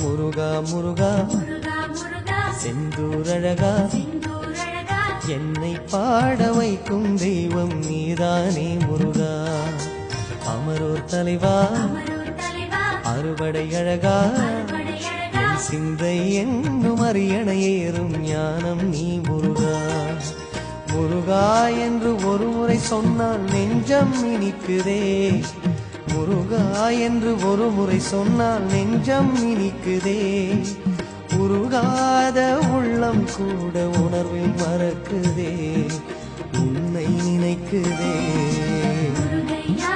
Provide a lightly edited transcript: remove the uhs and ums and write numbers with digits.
முருகா முருகா முருகா முருகா செந்தூரழகா செந்தூரழகா என்னை பாட வைக்கும் தெய்வம் நீதானே முருகா. அமரோர் தலைவா அமரோர் தலைவா அறுபடை அழகா அறுபடையழகா என் சிந்தை என்னும் அரியணையேறும் ஞானம் நீ முருகா. முருகா என்று ஒரு முறை சொன்னால் நெஞ்சம் இனிக்குதே. முருகா என்று ஒரு முறை சொன்னால் நெஞ்சம் இனிக்குதே. உருகாத உள்ளம் கூட உணர்வில் மறக்குதே, உன்னை நினைக்குதே. முருகையா